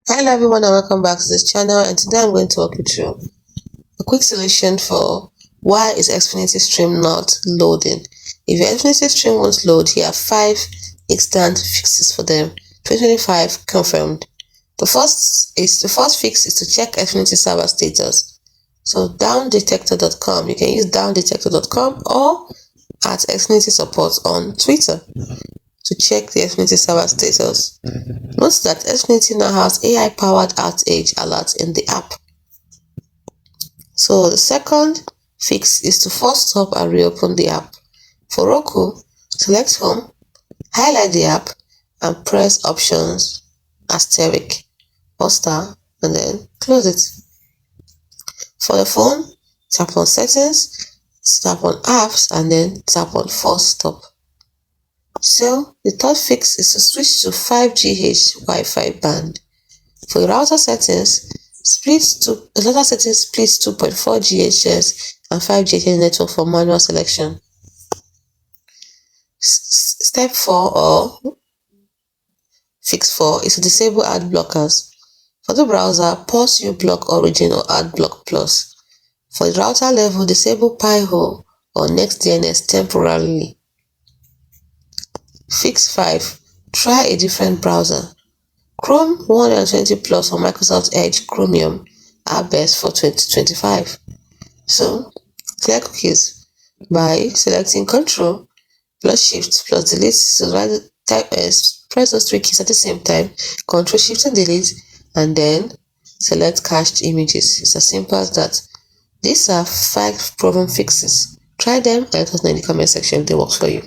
Hello everyone and welcome back to this channel, and today I'm going to walk you through a quick solution for why is Xfinity Stream not loading. If your Xfinity Stream won't load, here are 5 instant fixes for them. 2025 confirmed. The first fix is to check Xfinity server status. So downdetector.com, you can use downdetector.com or at Xfinity support on Twitter to check the Xfinity server status. Note that Xfinity now has AI-powered outage alert in the app. So the second fix is to force stop and reopen the app. For Roku, select Home, highlight the app, and press Options, asterisk, or star, and then close it. For the phone, tap on Settings, tap on Apps, and then tap on Force Stop. So the third fix is to switch to 5GH Wi-Fi band. For the router settings, split 2.4 GHz and 5 GHz network for manual selection. Step 4 or fix 4 is to disable ad blockers. For the browser, pause uBlock Origin or AdBlock Plus. For the router level, disable Pi-hole or NextDNS temporarily. Fix 5. Try a different browser. Chrome 120 Plus or Microsoft Edge Chromium are best for 2025. So, clear cookies by selecting Ctrl plus Shift plus Delete. So press those 3 keys at the same time, Ctrl Shift and Delete, and then select cached images. It's as simple as that. These are 5 proven fixes. Try them and let us know in the comment section if they work for you.